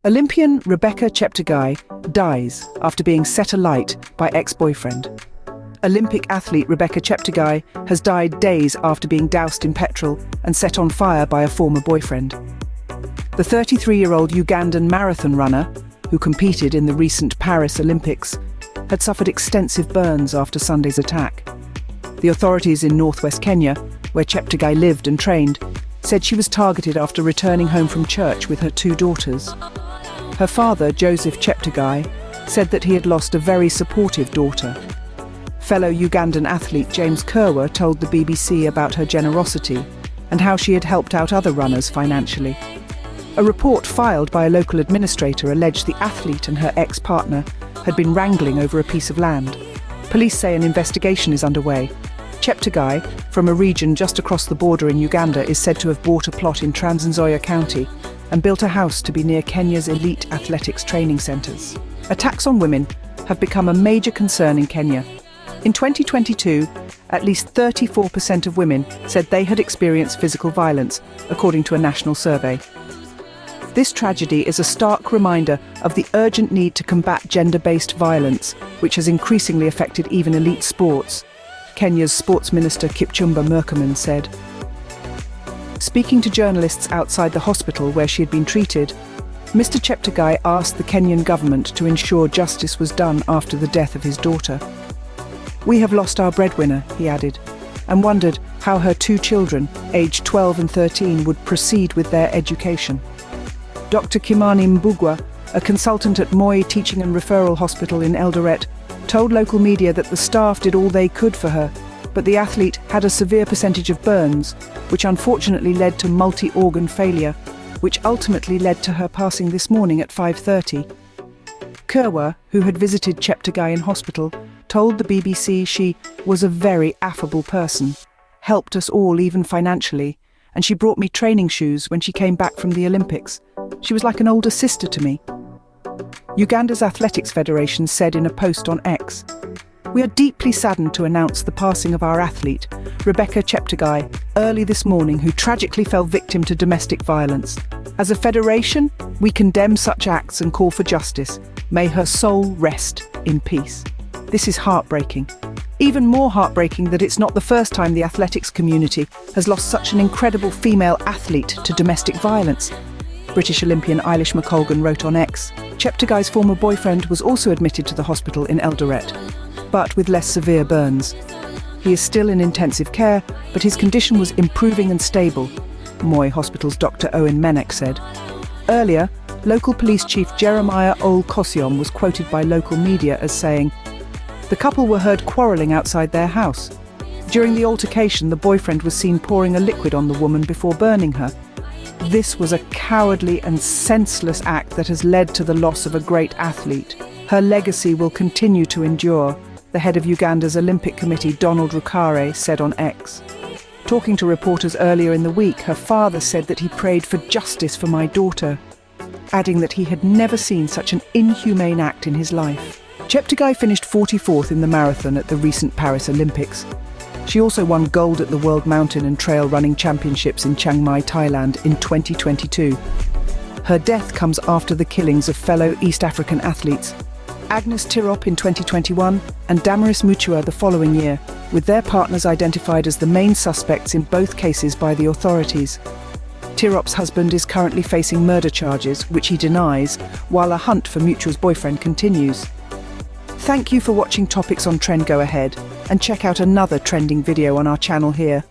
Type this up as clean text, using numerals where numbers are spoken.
Olympian Rebecca Cheptegei dies after being set alight by ex-boyfriend. Olympic athlete Rebecca Cheptegei has died days after being doused in petrol and set on fire by a former boyfriend. The 33-year-old Ugandan marathon runner, who competed in the recent Paris Olympics, had suffered extensive burns after Sunday's attack. The authorities in northwest Kenya, where Cheptegei lived and trained, said she was targeted after returning home from church with her 2 daughters. Her father, Joseph Cheptegei, said that he had lost a very supportive daughter. Fellow Ugandan athlete James Kerwer told the BBC about her generosity and how she had helped out other runners financially. A report filed by a local administrator alleged the athlete and her ex-partner had been wrangling over a piece of land. Police say an investigation is underway. Cheptegei, from a region just across the border in Uganda, is said to have bought a plot in Trans Nzoia County and built a house to be near Kenya's elite athletics training centres. Attacks on women have become a major concern in Kenya. In 2022, at least 34% of women said they had experienced physical violence, according to a national survey. This tragedy is a stark reminder of the urgent need to combat gender-based violence, which has increasingly affected even elite sports, Kenya's Sports Minister Kipchumba Murkomen said. Speaking to journalists outside the hospital where she had been treated, Mr. Cheptegei asked the Kenyan government to ensure justice was done after the death of his daughter. "We have lost our breadwinner," he added, and wondered how her 2 children, aged 12 and 13, would proceed with their education. Dr. Kimani Mbugwa, a consultant at Moi Teaching and Referral Hospital in Eldoret, told local media that the staff did all they could for her, but the athlete had a severe percentage of burns, which unfortunately led to multi-organ failure, which ultimately led to her passing this morning at 5:30. Kerwer, who had visited Cheptegei in hospital, told the BBC she was a very affable person, helped us all even financially, and she brought me training shoes when she came back from the Olympics. She was like an older sister to me. Uganda's Athletics Federation said in a post on X, "We are deeply saddened to announce the passing of our athlete, Rebecca Cheptegei, early this morning, who tragically fell victim to domestic violence. As a federation, we condemn such acts and call for justice. May her soul rest in peace." This is heartbreaking. Even more heartbreaking that it's not the first time the athletics community has lost such an incredible female athlete to domestic violence. British Olympian Eilish McColgan wrote on X, "Cheptegei's former boyfriend was also admitted to the hospital in Eldoret, but with less severe burns. He is still in intensive care, but his condition was improving and stable," Moi Hospital's Dr. Owen Menek said. Earlier, local police chief Jeremiah Ol Kosiom was quoted by local media as saying, "The couple were heard quarrelling outside their house. During the altercation, the boyfriend was seen pouring a liquid on the woman before burning her. This was a cowardly and senseless act that has led to the loss of a great athlete. Her legacy will continue to endure," the head of Uganda's Olympic Committee, Donald Rukare, said on X. Talking to reporters earlier in the week, her father said that he prayed for justice for my daughter, adding that he had never seen such an inhumane act in his life. Cheptegei finished 44th in the marathon at the recent Paris Olympics. She also won gold at the World Mountain and Trail Running Championships in Chiang Mai, Thailand in 2022. Her death comes after the killings of fellow East African athletes, Agnes Tirop in 2021 and Damaris Mutua the following year, with their partners identified as the main suspects in both cases by the authorities. Tirop's husband is currently facing murder charges, which he denies, while a hunt for Mutua's boyfriend continues. Thank you for watching Topics on Trend. Go ahead and check out another trending video on our channel here.